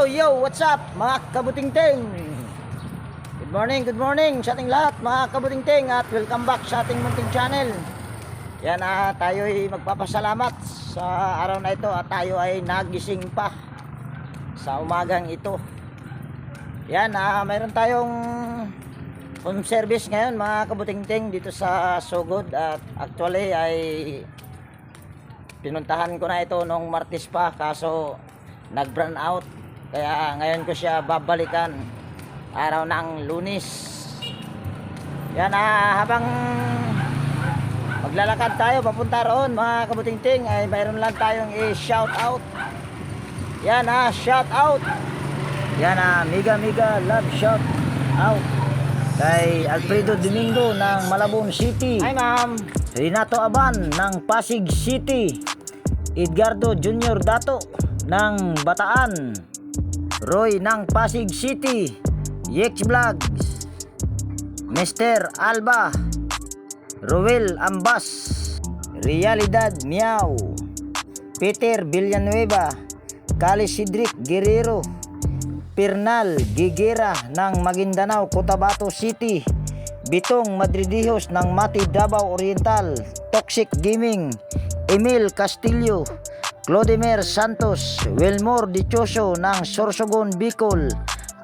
Yo, what's up mga kabutingting? Good morning sa ating lahat mga kabutingting at welcome back sa ating munting channel. Yan tayo'y magpapasalamat sa araw na ito at tayo ay nagising pa sa umagang ito. Yan, mayroon tayong home service ngayon mga kabutingting dito sa Sugod at actually ay pinuntahan ko na ito nung Martes pa kaso nag-burn out. Kaya ngayon ko siya babalikan araw ng Lunes. Yan, habang maglalakad tayo papunta roon mga kabutingting ay mayroon lang tayong i-shout out. Yan, shout out. Yan, mega love shout out kay Alfredo Domingo ng Malabon City. Hi ma'am. Renato Aban ng Pasig City. Edgardo Junior Dato ng Bataan. Roy ng Pasig City. Yex Vlogs. Mr. Alba. Roel Ambas. Realidad Miao. Peter Villanueva. Cali Cedric Guerrero. Pernal Gigera ng Maguindanao, Cotabato City. Bitong Madridijos ng Mati Davao Oriental. Toxic Gaming. Emil Castillo. Clodemer Santos, Wilmore Dichoso ng Sorsogon, Bicol.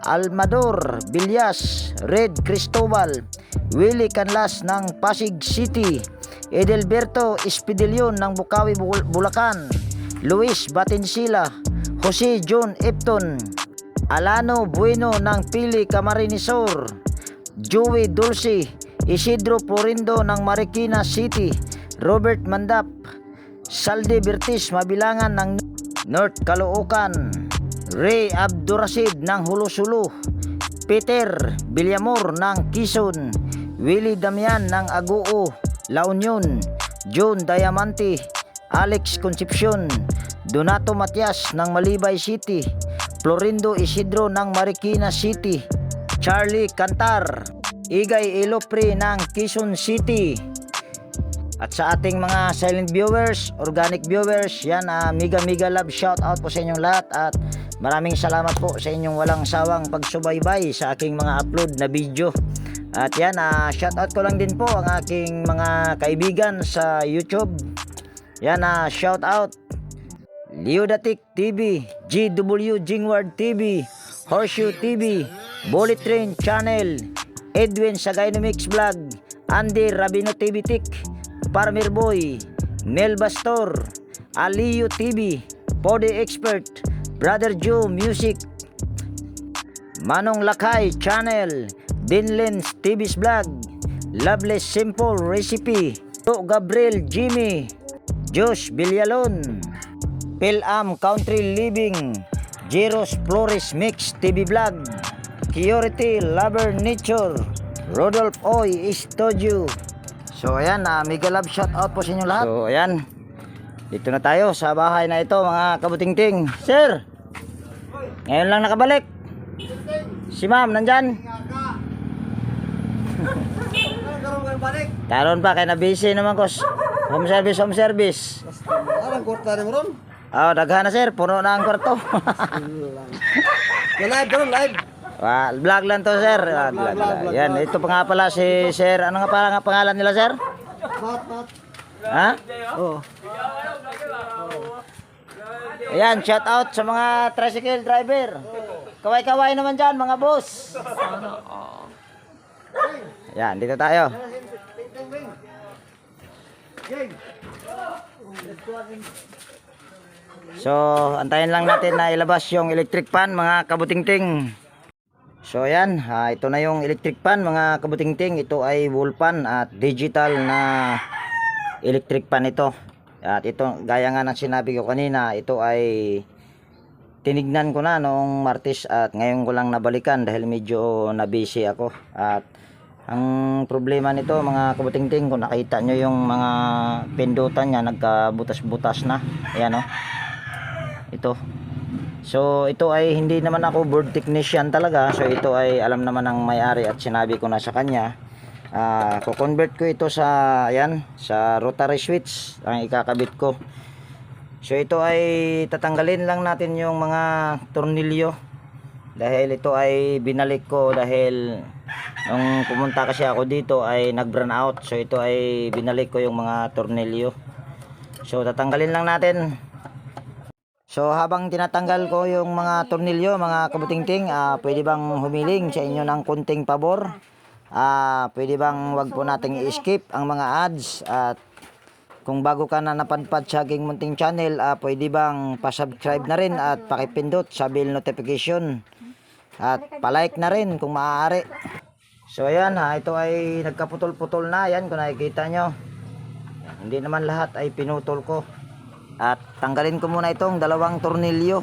Almador Bilyas, Red Cristobal. Willie Canlas ng Pasig City. Edelberto Espidilyon ng Bukawi, Bulacan. Luis Batinsila. Jose John Epton. Alano Bueno ng Pili, Camarinesor. Joey Dulce. Isidro Florindo ng Marikina City. Robert Mandap. Salde Bertis Mabilangan ng North Caloocan. Ray Abdurasid ng Hulusulu. Peter Villamor ng Quezon. Willie Damian ng Agoo, La Union. John Diamante. Alex Concepcion. Donato Matias ng Malibay City. Florindo Isidro ng Marikina City. Charlie Cantar. Igay Ilopre ng Quezon City. At sa ating mga silent viewers, organic viewers, yan, mega love shout out po sa inyong lahat at maraming salamat po sa inyong walang sawang pagsubaybay sa aking mga upload na video. At yan, shout out ko lang din po ang aking mga kaibigan sa YouTube. Yan, shout out Leodatic TV, GW Jingward TV, Horseshoe TV, Bullet Train Channel, Edwin Sagainomix Vlog, Andy Rabino TV Tik, Farmer Boy, Mel Bastor, Aliyo TV, Pode Expert, Brother Joe Music, Manong Lakay Channel, Dinlens TV's Vlog, Loveless Simple Recipe, Gabriel Jimmy, Josh Villalon, Pilam Country Living, Jeros Flores Mix TV Vlog, Purity Lover Nature, Rodolph Oy Studio. So ayan, mega love shout out po sa inyo lahat. So ayan, dito na tayo sa bahay na ito mga kabutingting. Sir, ngayon lang nakabalik. Si ma'am nandyan? Karon pa kaya na busy naman ko. Home service. Anong kwarta rin mo ron? Daghan na sir, puno na ang kwarto. Live. Vlog lang to sir. Vlog. Yan, ito pa nga pala si sir. Ano nga pala pangalan nila sir? Pat. Ha? Oo. Ayan, shout out sa mga tricycle driver. Kaway-kaway naman dyan mga boss. Yan, dito tayo. So, antayin lang natin na ilabas yung electric fan mga kabutingting. So ayan, ito na yung electric fan mga kabutingting. Ito ay wall fan at digital na electric fan ito. At ito, gaya nga ng sinabi ko kanina, ito ay tinignan ko na noong Martes at ngayon ko lang nabalikan dahil medyo na-busy ako. At ang problema nito mga kabutingting, kung nakita nyo yung mga pindutan niya, nagkabutas-butas na. Ayan o. Ito. So ito ay hindi naman ako board technician talaga. So ito ay alam naman ng may-ari at sinabi ko na sa kanya. Ko-convert ko ito sa ayan, sa rotary switch ang ikakabit ko. So ito ay tatanggalin lang natin yung mga tornilyo dahil ito ay binalik ko dahil nung pumunta kasi ako dito ay nag-burn out. So ito ay binalik ko yung mga tornilyo. So tatanggalin lang natin. So habang tinatanggal ko yung mga tornilyo, mga kabutingting, pwede bang humiling sa inyo ng kunting pabor? Pwede bang wag po nating i-skip ang mga ads? At kung bago ka na napadpad sa aking munting channel, pwede bang pasubscribe na rin at pakipindot sa bell notification. At palike na rin kung maaari. So ayan ito ay nagkaputol-putol na. Yan kung nakikita nyo. Hindi naman lahat ay pinutol ko. At tanggalin ko muna itong dalawang tornilyo.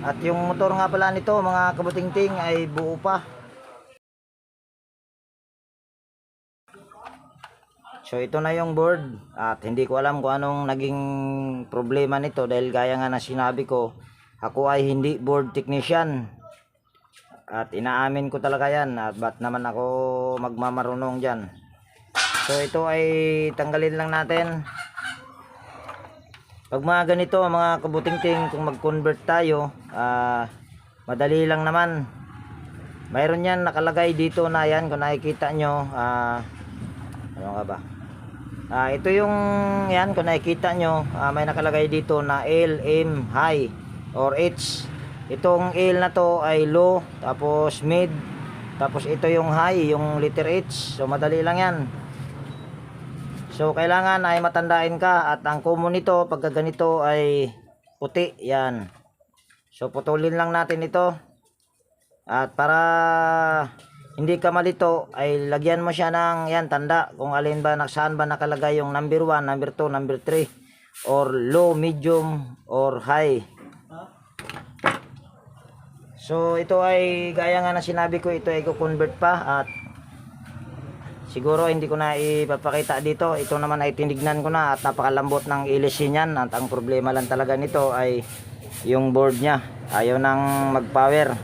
At yung motor nga pala nito mga kabutingting ay buo pa. So ito na yung board. At hindi ko alam kung anong naging problema nito. Dahil gaya nga na sinabi ko, ako ay hindi board technician. At inaamin ko talaga yan. At ba't naman ako magmamarunong dyan. So ito ay tanggalin lang natin. Pag mga ganito mga kabutingting, kung mag-convert tayo, madali lang naman. Mayroon yan nakalagay dito na yan kung nakikita nyo. Ano nga ba? Ito yung yan kung nakikita nyo, may nakalagay dito na L, M, high or H. Itong L na to ay low, tapos mid, tapos ito yung high, yung letter H. So madali lang yan. So kailangan ay matandain ka at ang common nito pagka ganito ay puti yan. So putulin lang natin ito. At para hindi ka malito ay lagyan mo siya ng yan tanda kung alin ba saan ba nakalagay yung number 1, number 2, number 3 or low, medium or high. So ito ay gaya nga na sinabi ko, ito ay i-convert pa at siguro hindi ko na ipapakita dito. Ito naman ay tinignan ko na at napakalambot ng ilisin yan. At ang problema lang talaga nito ay yung board nya. Ayaw nang mag-power.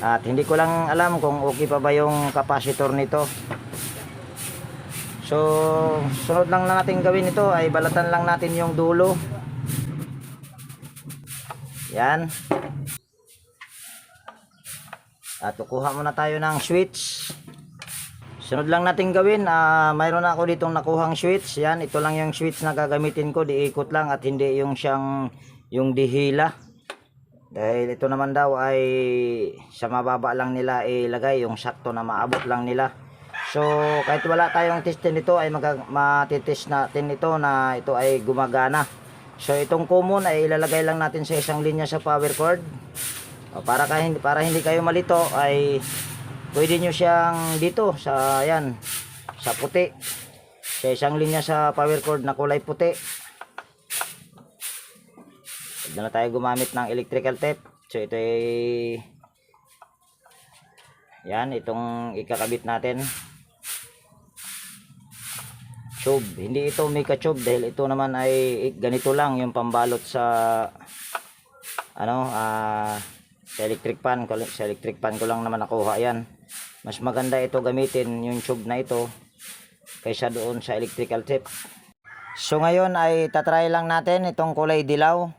At hindi ko lang alam kung okay pa ba yung capacitor nito. So, sunod lang na natin gawin ito ay balatan lang natin yung dulo. Yan. At kukuha muna tayo ng switch. Sunod lang natin gawin, mayroon ako ditong nakuhang switch. Yan, ito lang yung switch na gagamitin ko. Diikot lang at hindi yung yung dihila. Dahil ito naman daw ay sa mababa lang nila ilagay, yung sakto na maabot lang nila. So, kahit wala tayong test nito ay matitest natin ito na ito ay gumagana. So, itong common ay ilalagay lang natin sa isang linya sa power cord. Para hindi kayo malito ay pwede nyo siyang dito sa yan, sa puti. Sa isang linya sa power cord na kulay puti. Pwede na tayo gumamit ng electrical tape. So ito ay yan, itong ikakabit natin. Tube. Hindi ito mika tube dahil ito naman ay ganito lang yung pambalot sa ano, sa electric pan. Sa electric pan ko lang naman nakuha yan. Mas maganda ito gamitin yung tube na ito kaysa doon sa electrical tape. So ngayon ay tatry lang natin itong kulay dilaw.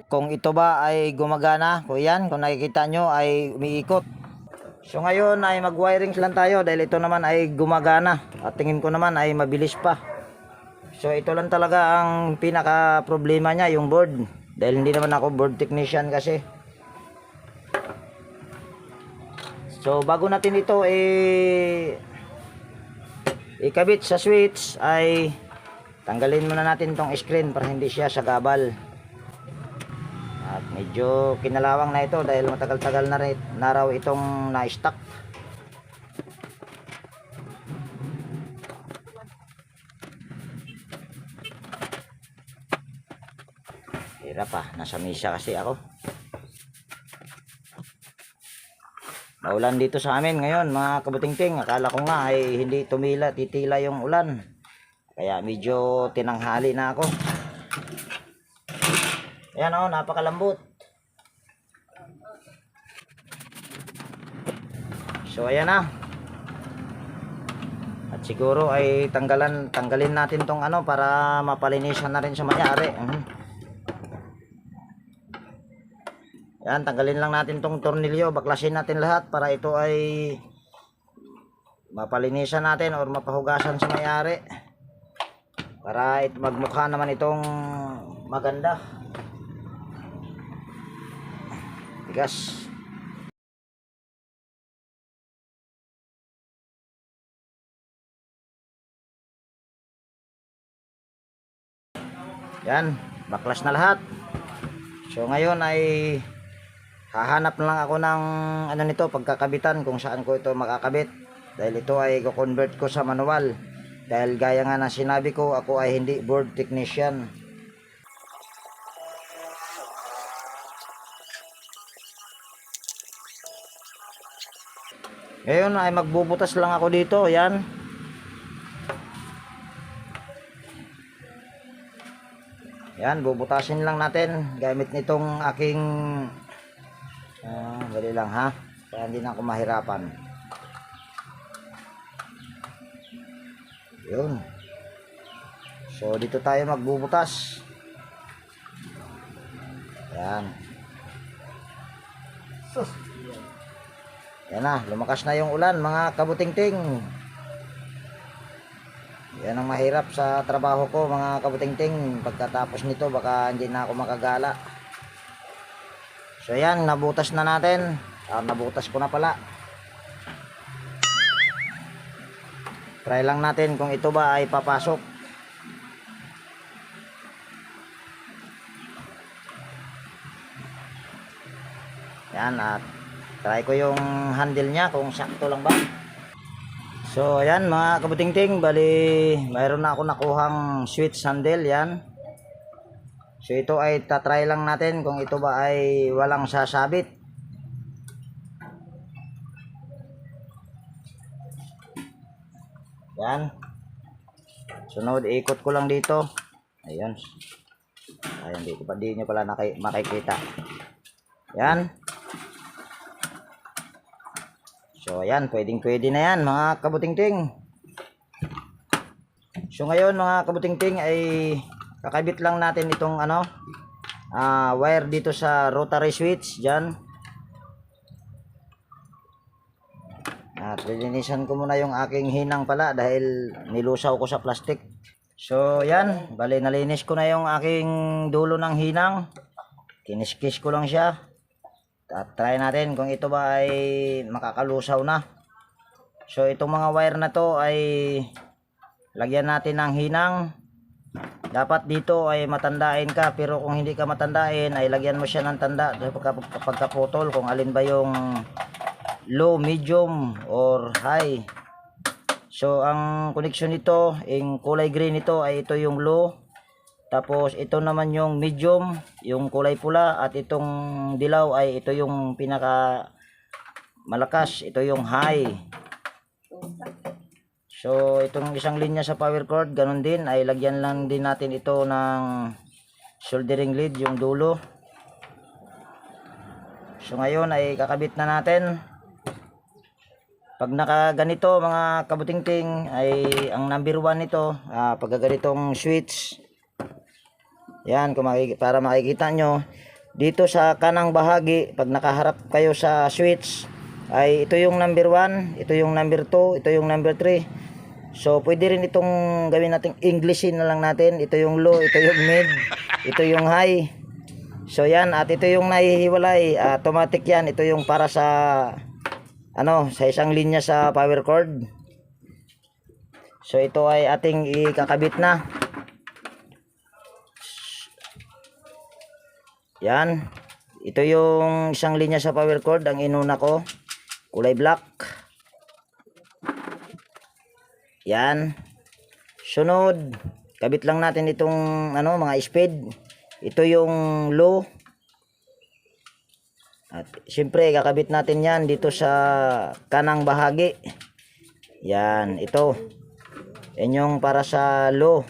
Kung ito ba ay gumagana. Kung yan, kung nakikita nyo ay umiikot. So ngayon ay mag-wirings lang tayo dahil ito naman ay gumagana. At tingin ko naman ay mabilis pa. So ito lang talaga ang pinaka problema niya, yung board. Dahil hindi naman ako board technician kasi. So bago natin ito ikabit sa switch ay tanggalin muna natin tong screen para hindi siya sagabal. At medyo kinalawang na ito dahil matagal-tagal na raw itong na-stock. Hirap nasa misa kasi ako. Maulan dito sa amin ngayon mga kabutingting. Akala ko nga ay hindi titila yung ulan. Kaya medyo tinanghali na ako. Ayan napakalambot. So ayan na. At siguro ay tanggalin natin tong ano para mapalinisan na rin sa may-ari. Yan, tanggalin lang natin tong tornilyo, baklasin natin lahat para ito ay mapalinisan natin or mapahugasan sa may-ari. Para magmukha naman itong maganda. Tigas. Yan, baklas na lahat. So ngayon ay hahanap na lang ako ng ano nito, pagkakabitan, kung saan ko ito makakabit. Dahil ito ay i-convert ko sa manual. Dahil gaya nga na sinabi ko, ako ay hindi board technician. Ngayon ay magbubutas lang ako dito. Yan. Yan, bubutasin lang natin gamit nitong aking dali lang ha, para hindi na ako mahirapan. Yun. So dito tayo magbubutas. Yan. Yan na, lumakas na yung ulan mga kabutingting. Yan ang mahirap sa trabaho ko mga kabutingting. Pagkatapos nito baka hindi na ako makagala. So yan, nabutas na natin. Nabutas ko na pala. Try lang natin kung ito ba ay papasok. Yan, at try ko yung handle nya kung sakto lang ba. So ayan mga kabutingting, bali mayroon na ako nakuhang switch handle. Yan. So ito ay tatry lang natin kung ito ba ay walang sasabit. Yan. Sunod, ikot ko lang dito. Ayan. Ayan, di nyo pala makikita. Yan. So ayan, pwede na yan mga kabutingting. So ngayon mga kabutingting ay kakabit lang natin itong wire dito sa rotary switch dyan. At lilinisan ko muna yung aking hinang pala dahil nilusaw ko sa plastic. So yan, bali nalinis ko na yung aking dulo ng hinang. Kiniskis ko lang siya. At try natin kung ito ba ay makakalusaw na. So itong mga wire na to ay lagyan natin ng hinang. Dapat dito ay matandain ka, pero kung hindi ka matandain ay lagyan mo siya ng tanda pagkaputol kung alin ba yung low, medium or high. So ang connection nito, yung kulay green nito ay ito yung low. Tapos ito naman yung medium, yung kulay pula, at itong dilaw ay ito yung pinaka malakas, ito yung high. So itong isang linya sa power cord, ganun din, ay lagyan lang din natin ito ng soldering lead, yung dulo. So ngayon ay kakabit na natin. Pag nakaganito mga kabutingting ay ang number 1 nito, pag ganitong switch. Yan, para makikita nyo dito sa kanang bahagi, pag nakaharap kayo sa switch ay ito yung number 1, ito yung number 2, ito yung number 3. So pwede rin itong gawin nating Englishin na lang natin. Ito yung low, ito yung mid, ito yung high. So yan, at ito yung nahihiwalay, automatic yan. Ito yung para sa sa isang linya sa power cord. So ito ay ating ikakabit na. Yan. Ito yung isang linya sa power cord, ang inuna ko. Kulay black. Yan. Sunod, kabit lang natin itong mga speed. Ito yung low. At siyempre kakabit natin yan dito sa kanang bahagi. Yan, ito. Yan yung para sa low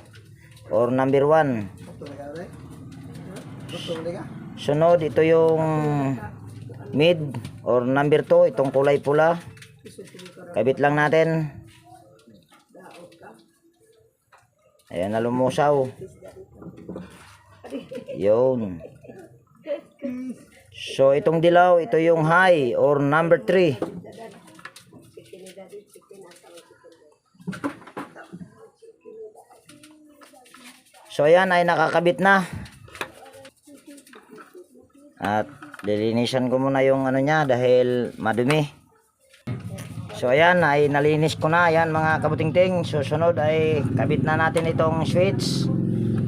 or number 1. Sunod, ito yung mid or number 2, itong kulay pula. Kabit lang natin. Ayan na lumusaw. Yun. So itong dilaw, ito yung high or number 3. So ayan ay nakakabit na. At lilinisan ko muna yung ano niya dahil madumi. So ayan ay nalinis ko na. Ayan mga kabutingting. Susunod ay kabit na natin itong switch.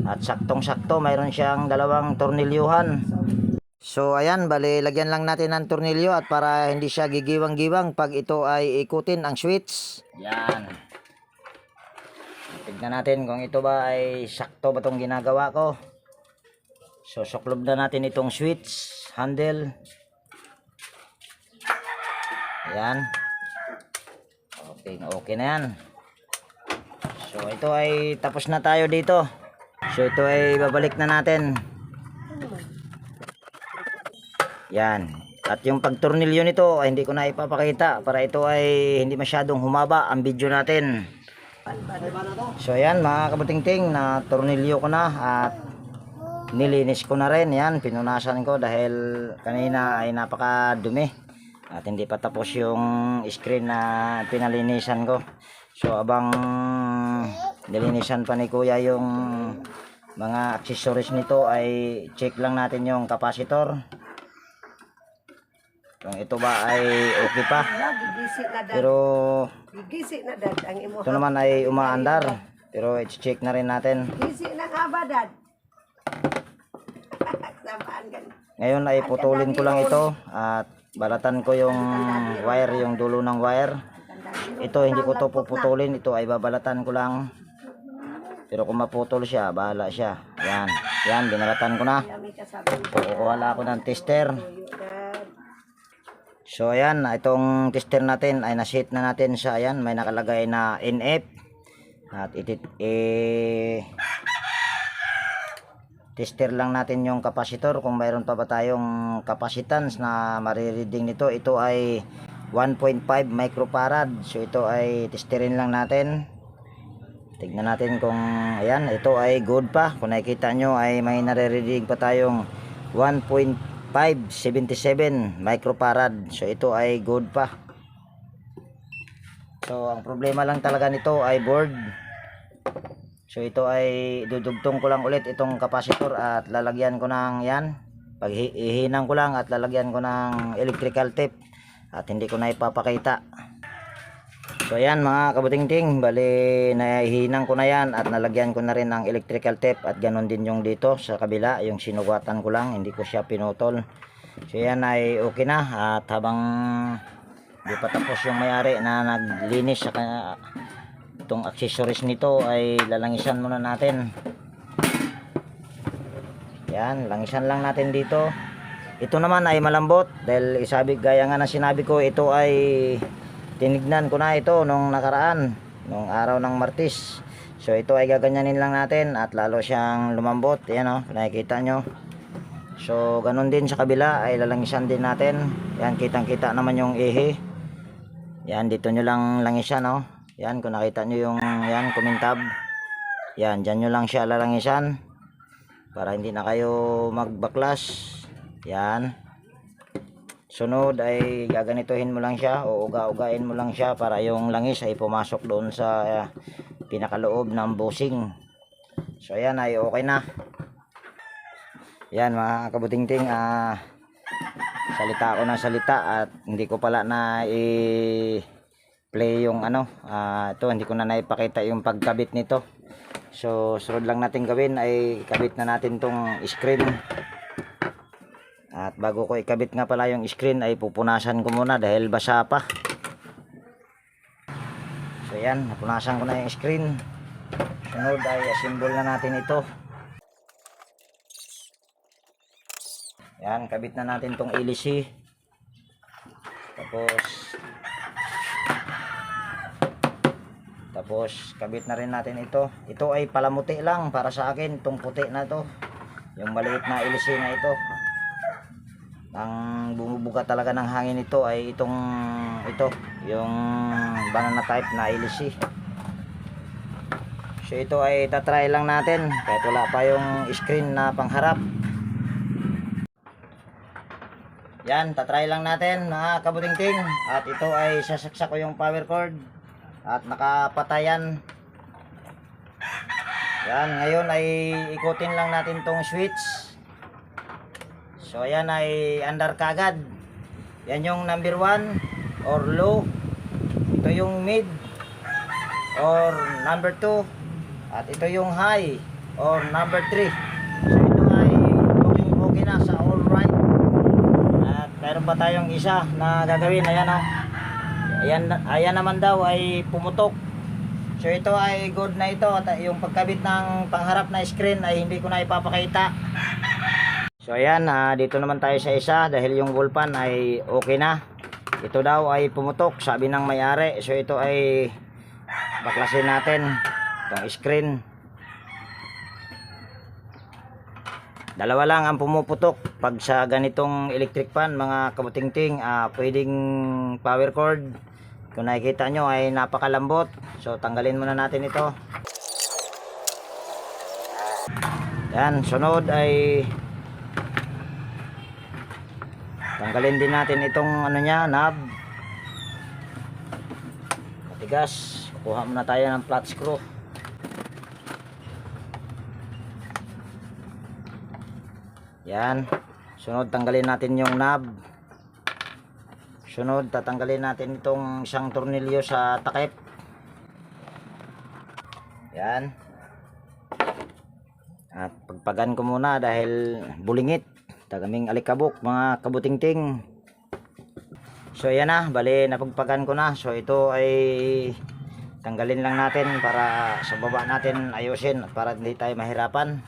At saktong sakto mayroon siyang dalawang tornilyuhan. So ayan, bali lagyan lang natin ng tornilyo at para hindi siya gigiwang-giwang pag ito ay ikutin ang switch. Yan. Tignan natin kung ito ba ay sakto ba itong ginagawa ko. So suklob na natin itong switch handle. Ayan. Okay na yan. So ito ay tapos na tayo dito. So ito ay babalik na natin. Yan. At yung pagtornilyo nito ay hindi ko na ipapakita para ito ay hindi masyadong humaba ang video natin. So ayan mga kabutingting, na tornilyo ko na at nilinis ko na rin. Yan, pinunasan ko dahil kanina ay napakadumi at hindi pa tapos yung screen na pinalinisan ko. So abang nilinisan pa ni kuya yung mga accessories nito ay check lang natin yung capacitor. Kung ito ba ay okay pa. Pero ito naman ay umaandar. Pero i-check na rin natin. Ngayon ay putulin ko lang ito at balatan ko yung wire, yung dulo ng wire. Ito hindi ko to puputulin, ito ay babalatan ko lang. Pero kung maputol siya, bahala siya. Yan, yan, binalatan ko na. Kukuha ako ng tester. So ayan, itong tester natin ay na-set na natin sa ayan, may nakalagay na NF. At tester lang natin yung capacitor kung mayroon pa ba tayong capacitance na marireading nito. Ito ay 1.5 microfarad. So ito ay testerin lang natin. Tignan natin kung ayan, ito ay good pa. Kung nakikita nyo ay may nare-reading pa tayong 1.577 microfarad. So ito ay good pa. So ang problema lang talaga nito ay board. So ito ay dudugtong ko lang ulit itong capacitor at lalagyan ko ng yan. Pag ihinang ko lang at lalagyan ko ng electrical tape at hindi ko na ipapakita. So ayan mga kabutingting, bali nahihinang ko na yan at nalagyan ko na rin ng electrical tape at ganon din yung dito sa kabila, yung sinugatan ko lang, hindi ko siya pinutol. So yan ay okay na at habang di pa tapos yung may-ari na naglinis sa itong accessories nito ay lalangisan muna natin. Yan, langisan lang natin dito. Ito naman ay malambot dahil gaya nga na sinabi ko, ito ay tinignan ko na ito nung nakaraan, nung araw ng Martes. So ito ay gaganyanin lang natin at lalo siyang lumambot. Yan o, nakikita nyo. So ganun din sa kabila ay lalangisan din natin. Yan, kitang kita naman yung ihi. Yan, dito nyo lang langisan o. Yan, kung nakita nyo yung yan, kumintab. Yan, dyan nyo lang siya lalangisan para hindi na kayo magbaklas. Yan. Sunod ay gaganituhin mo lang siya o uga-ugain mo lang siya para yung langis ay pumasok doon sa pinakaloob ng bushing. So ayan ay okay na. Yan mga kabutingting, salita ako ng salita at hindi ko pala na i-play yung ito, hindi ko na naipakita yung pagkabit nito. So sunod lang natin gawin ay kabit na natin tong screen. At bago ko ikabit nga pala yung screen ay pupunasan ko muna dahil basa pa. So yan, napunasan ko na yung screen. Sunod ay assemble na natin ito. Yan, kabit na natin tong LC. Tapos kabit na rin natin ito. Ito ay palamuti lang para sa akin, itong puti na to. Yung maliit na LC na ito. Ang bumubuga talaga ng hangin ito ay ito, yung banana type na LC. So ito ay tatry lang natin kahit wala pa yung screen na pangharap. Yan, tatry lang natin mga kabutingting. At ito ay sasaksak ko yung power cord at nakapatayan. Yan, ngayon ay ikutin lang natin tong switch. So ayan ay under kagad. Yan yung number 1 or low. Ito yung mid or number 2. At ito yung high or number 3. So ito ay okay na sa all right. At meron pa tayong isa na gagawin. Ayan o. Ayan naman daw ay pumutok. So ito ay good na ito. At yung pagkabit ng pangharap na screen ay hindi ko na ipapakita. So ayan, dito naman tayo sa isa dahil yung wall-pan ay okay na. Ito daw ay pumutok, sabi ng may-ari. So ito ay baklasin natin itong screen. Dalawa lang ang pumuputok pag sa ganitong electric fan mga kabutingting. Pwedeng power cord. Kung nakikita nyo ay napakalambot. So tanggalin muna natin ito. Yan, sunod ay tanggalin din natin itong ano nya, knob. Matigas. Kuha muna tayo ng flat screw. Yan. Sunod tanggalin natin yung knob. Sunod tatanggalin natin itong isang tornilyo sa takip. Yan. At pagpagan ko muna dahil bulingit. Tagaming alikabok mga kabutingting. So yan na, bali napagpagan ko na. So ito ay tanggalin lang natin para sa baba natin ayusin para hindi tayo mahirapan.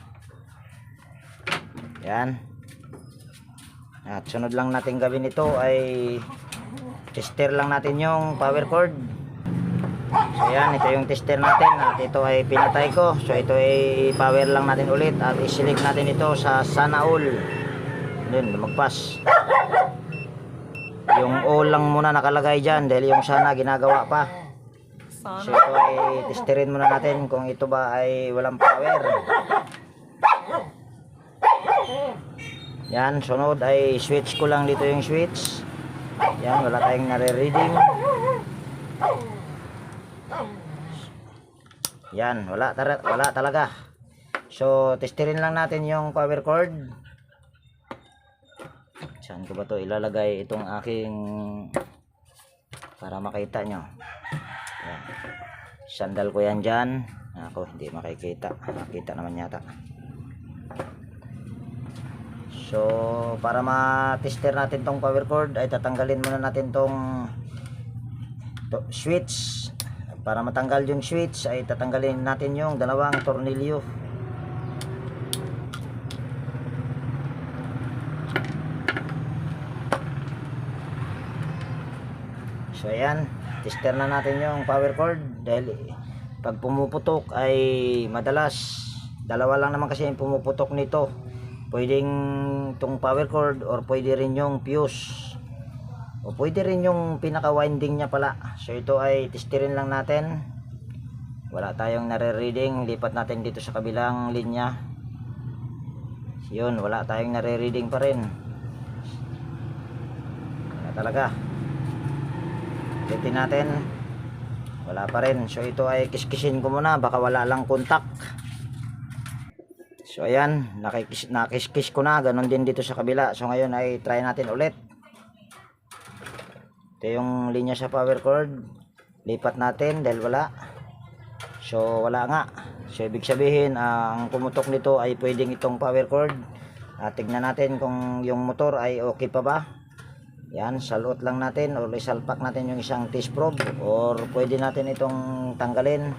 Yan. At sunod lang natin gawin ito ay tester lang natin yung power cord. So yan, ito yung tester natin at ito ay pinatay ko. So ito ay power lang natin ulit at isilip natin ito sa sana all. Yun, lumagpas. Yung all lang muna nakalagay dyan dahil yung sana ginagawa pa. So ito ay testerin muna natin kung ito ba ay walang power. Yan, sunod ay switch ko lang dito yung switch. Yan, wala tayong nare-reading. Yan, wala talaga. So testerin lang natin yung power cord. Saan ko ba to ilalagay itong aking para makita nyo. Yan. Sandal ko yan dyan. Ako hindi makikita. Makita naman yata. So para ma-tester natin tong power cord ay tatanggalin muna natin tong switch. Para matanggal yung switch ay tatanggalin natin yung dalawang tornilyo. So ayan, tester na natin yung power cord dahil pag pumuputok ay madalas dalawa lang naman kasi yung pumuputok nito. Pwedeng itong power cord or pwede rin yung fuse o pwede rin yung pinaka winding nya pala. So ito ay testerin lang natin. Wala tayong nare-reading. Lipat natin dito sa kabilang linya. Yun, wala tayong nare-reading pa rin. Wala talaga. Ulitin natin, wala pa rin. So ito ay kiskisin ko muna, baka wala lang kontak. So ayan, nakiskis ko na. Ganon din dito sa kabila. So ngayon ay try natin ulit. Ito yung linya sa power cord. Lipat natin dahil wala. So wala nga. So ibig sabihin ang pumutok nito ay pwedeng itong power cord. Tignan natin kung yung motor ay okay pa ba. Yan, salot lang natin o isalpak natin yung isang test probe or pwede natin itong tanggalin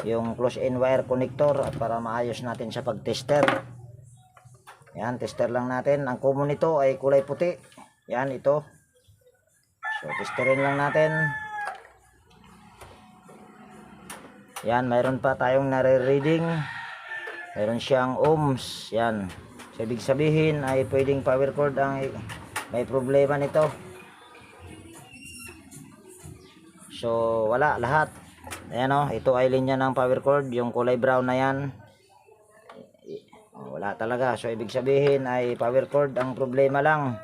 yung close-in wire connector at para maayos natin sa pag-tester. Yan, tester lang natin. Ang common nito ay kulay puti. Yan, ito. So, testerin lang natin. Yan, mayroon pa tayong nare-reading. Mayroon siyang ohms. Yan. So, ibig sabihin ay pwedeng power cord ang may problema nito. So wala lahat. Ayan o, ito ay linya ng power cord, yung kulay brown na yan. Wala talaga. So ibig sabihin ay power cord ang problema lang.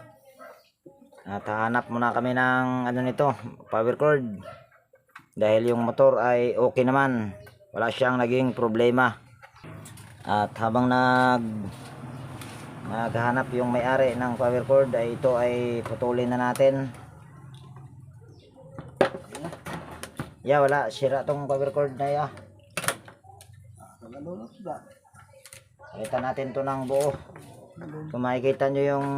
At hahanap muna kami ng ano nito, power cord. Dahil yung motor ay okay naman. Wala siyang naging problema. At habang naghahanap yung may-ari ng power cord ay ito ay putulin na natin. Ya, wala sira tong power cord na ya. Kita natin to ng buo. Kung makikita nyo yung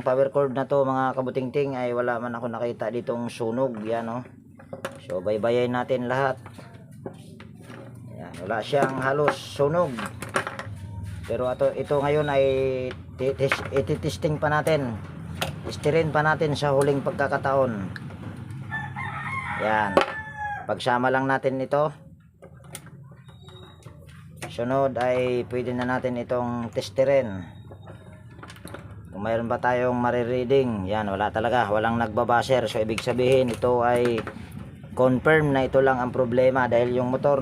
power cord na to mga kabutingting ay wala man ako nakita ditong sunog. Yan o. So baybayin natin lahat. Yan, wala siyang halos sunog. Pero ito ngayon ay ititesting pa natin. Testirin pa natin sa huling pagkakataon. Yan. Pagsama lang natin ito. Sunod ay pwede na natin itong testirin. Kung mayroon ba tayong marireading. Yan, wala talaga. Walang nagbabaser. So ibig sabihin ito ay confirm na ito lang ang problema. Dahil yung motor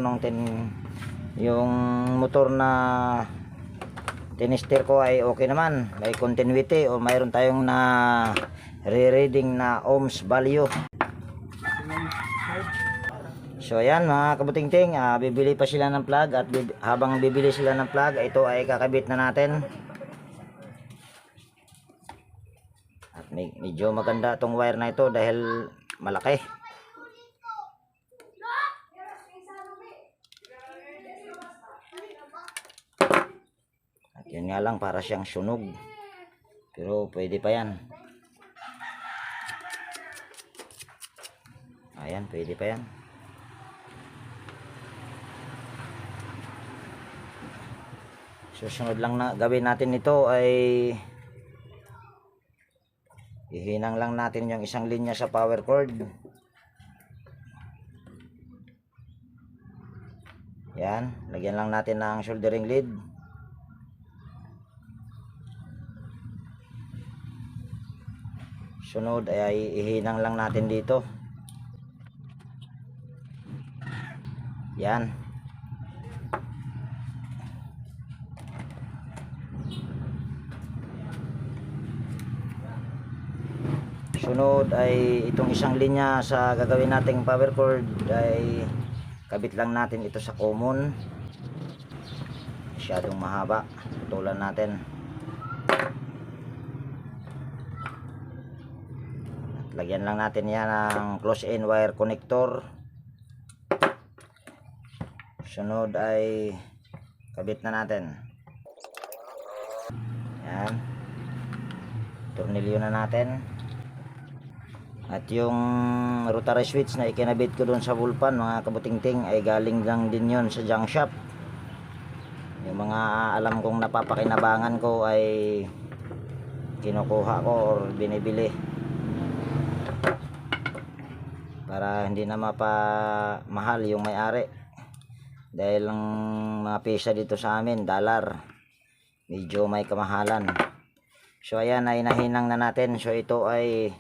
yung motor na tinester ko ay okay naman. May continuity o mayroon tayong na re-reading na ohms value. So ayan mga kabutingting, bibili pa sila ng plug at habang bibili sila ng plug, ito ay kakabit na natin. At medyo maganda itong wire na ito dahil malaki. At yun nga lang, para siyang sunog. Pero pwede pa yan. Ayan, pwede pa yan. Susunod lang na gawin natin ito ay ihinang lang natin yung isang linya sa power cord. Yan, lagyan lang natin ng soldering lead. Sunod ay ihinang lang natin dito. Yan. Sunod ay itong isang linya sa gagawin nating power cord ay kabit lang natin ito sa common. Masyadong mahaba, putulan natin. At lagyan lang natin yan ng close-in wire connector. Sunod ay kabit na natin. Yan, tornilyo na natin. At yung rotary switch na ikinabit ko doon sa Vulpan mga kabutingting ay galing lang din yon sa junk shop. Yung mga alam kong napapakinabangan ko ay kinukuha ko or binibili para hindi na mapamahal yung may-ari. Dahil ang mga pesa dito sa amin, dollar, medyo may kamahalan. So ayan, ay nahinang na natin. So ito ay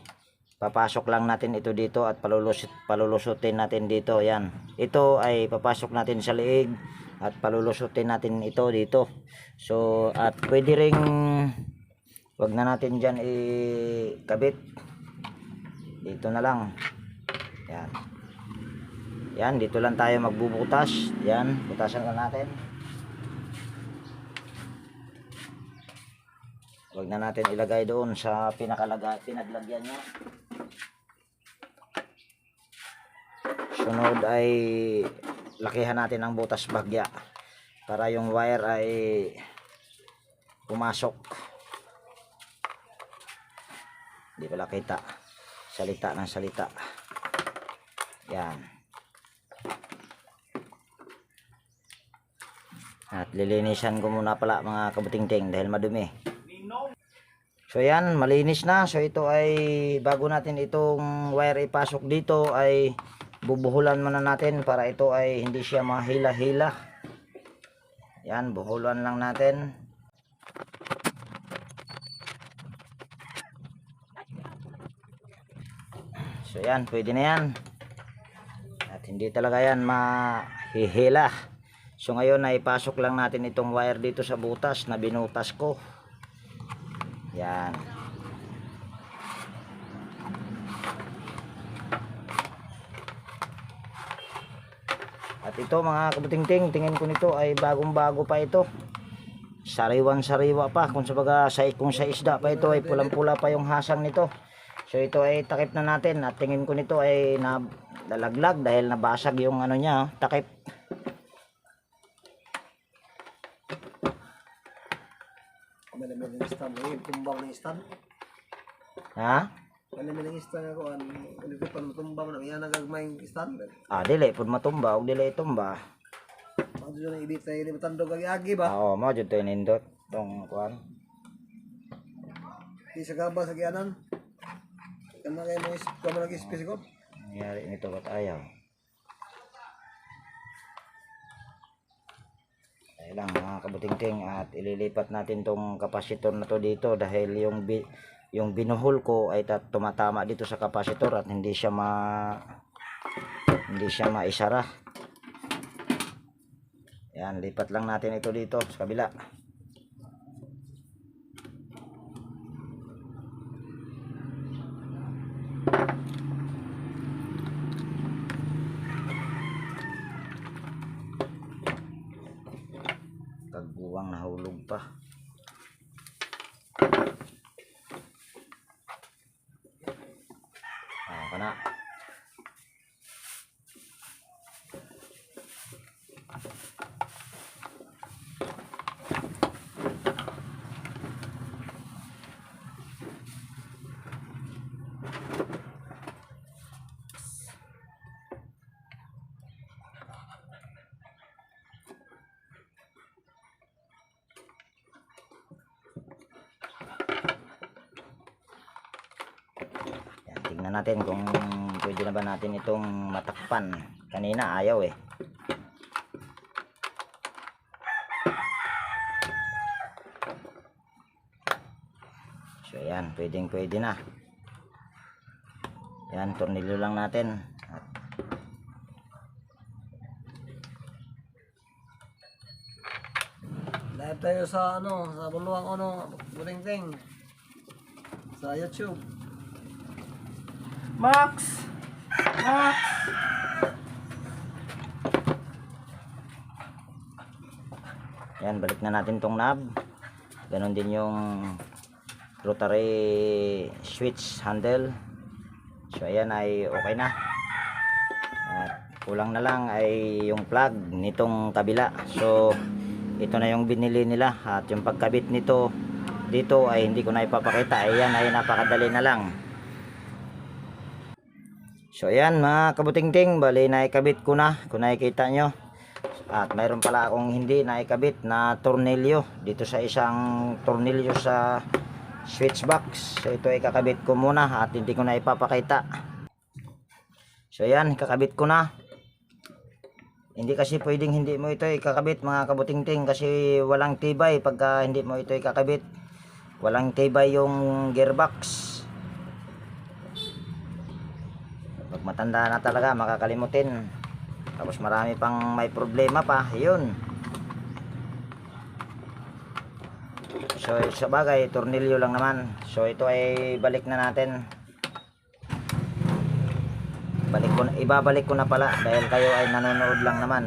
papasok lang natin ito dito at palulusutin natin dito. Yan, ito ay papasok natin sa liig at palulusutin natin ito dito. So at pwede ring wag na natin dyan ikabit, dito na lang. Yan, yan, dito lang tayo magbubutas. Yan, butasan lang natin. Wag na natin ilagay doon sa pinaglagyan niya. Sunod ay lakihan natin ang butas bagya para yung wire ay pumasok. Hindi pala kita. Salita ng salita. Yan. At lilinisan ko muna pala mga kabutingting dahil madumi. So yan, malinis na. So ito ay bago natin itong wire ipasok dito ay bubuhulan muna natin para ito ay hindi siya mahila-hila. Yan, buhulan lang natin. So yan, pwede na yan. At hindi talaga yan mahihila. So ngayon ay pasok lang natin itong wire dito sa butas na binutas ko. Yan. At ito mga kabutingting, tingin ko nito ay bagong bago pa ito. Sariwan sariwa pa, kung sa isda pa ito ay pulang pula pa yung hasang nito. So ito ay takip na natin at tingin ko nito ay nalaglag dahil nabasag yung ano niya, takip. Malamig ng stand. Ngayon, tumbang ng stand. Ha? Malamig ng stand ako. Ano ko pa tumbang na. Yan ang gagmay stand. Dili pud matumba og dili tumba. Ano yun ang edit na yun. Matandog agi ba? Oo, mo jud to nindot tong kuan. Di sa gaba sa gianan. Kana kayo mo nag-space ko. Nangyari nito ba't ayaw? Ay lang mga kabutingting, at ililipat natin tong kapasitor na to dito dahil yung binuhol ko ay tumatama dito sa kapasitor at hindi siya maisara. Yan, lipat lang natin ito dito sa kabila. Kaguwang nahulog pa. Kana. Tingnan natin kung pwede na ba natin itong matakpan. Kanina ayaw eh. So yan, pwede na. Yan, tornilyo lang natin. Live tayo sa sa Buluang Butingting. Sa YouTube. Max! Yan, balik na natin tong knob. Ganon din yung rotary switch handle. So ayan ay okay na. At kulang na lang ay yung plug nitong kabila. So ito na yung binili nila at yung pagkabit nito dito ay hindi ko na ipapakita. Ayan ay napakadali na lang. So ayan mga kabutingting, bali naikabit ko na kung nakikita nyo. At mayroon pala akong hindi naikabit na tornilyo dito sa isang tornilyo sa switch box. So ito ay kakabit ko muna at hindi ko na ipapakita. So ayan, kakabit ko na. Hindi kasi pwedeng hindi mo ito ikakabit mga kabutingting kasi walang tibay pagka hindi mo ito ikakabit. Walang tibay yung gearbox. Pag matanda na talaga makakalimutin. Tapos marami pang may problema pa. Yun. So sa bagay tornilyo lang naman. So ito ay balik na natin. Ibabalik ko na pala dahil kayo ay nanonood lang naman.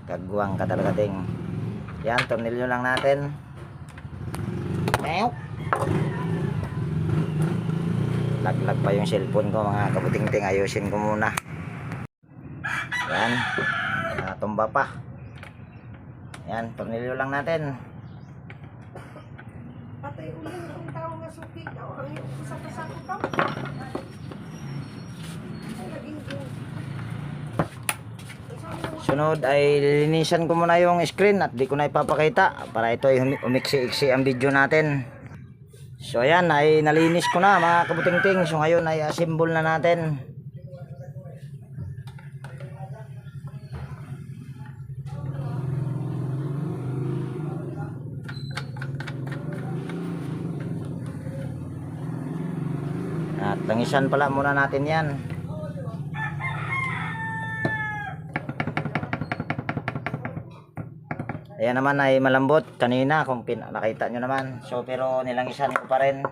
Kagwang ka talaga ding. Yan, tornilyo lang natin. Laglag pa yung cellphone ko mga kabutingting, ayusin ko muna. Yan, tumba pa. Yan, tornilyo lang natin. Patay ulit ang tao nga suki daw ang isa pa sa ko. Sunod ay lilinisan ko muna yung screen at di ko na ipapakita para ito ay umiksi-iksi ang video natin. So ayan, ay nalinis ko na mga kabutingting. So ngayon ay assemble na natin. At langisan pala muna natin yan. Ayan naman ay malambot kanina kung nakita nyo naman. So pero nilangisan ko pa rin.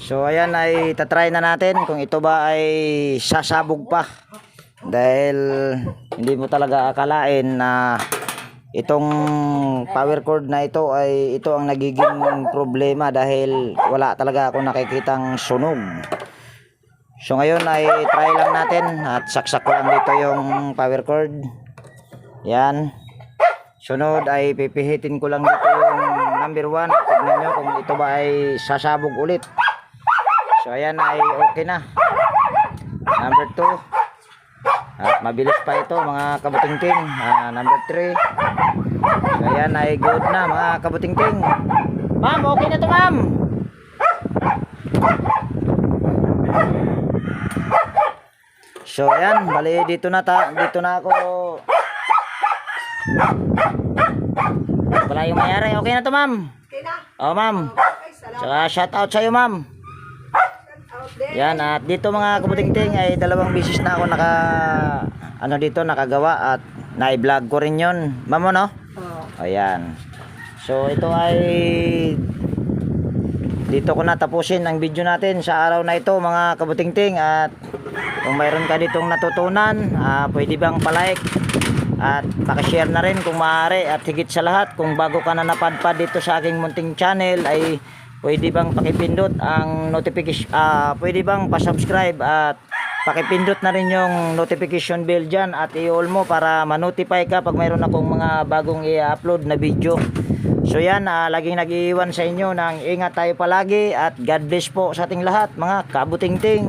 So ayan ay tatry na natin kung ito ba ay sasabog pa. Dahil hindi mo talaga akalain na itong power cord na ito ay ito ang nagiging problema dahil wala talaga ako nakikitang sunog. So ngayon ay try lang natin at saksak ko lang dito yung power cord. Yan. Sunod ay pipihitin ko lang dito yung number 1. Tignan nyo kung ito ba ay sasabog ulit. So ayan ay okay na. Number 2. At mabilis pa ito mga kabutingting. Number 3. So ayan ay good na mga kabutingting. Ma'am, okay na to ma'am. So ayan, bali dito na ako. Wala yung mayari. Okay na to ma'am. Okay na? Oh ma'am. Okay, salamat. Saka shout out sa'yo ma'am. Out there. Yan, at dito mga kabutingting ay 2 beses na ako nakagawa at na-vlog ko rin yon. Ma'am, no? Oh. Ayan. So ito ay dito ko na tapusin ang video natin sa araw na ito mga kabutingting. At kung mayroon ka ditong natutunan, pwede bang palike at pakishare na rin kung maaari. At higit sa lahat, kung bago ka na napadpad dito sa aking munting channel, ay pwede bang pakipindot ang notification, pwede bang pasubscribe at pakipindot na rin yung notification bell dyan at i-all mo para ma-notify ka pag mayroon akong mga bagong i-upload na video. So yan, laging nag-iiwan sa inyo ng ingat tayo palagi at God bless po sa ating lahat mga kabutingting.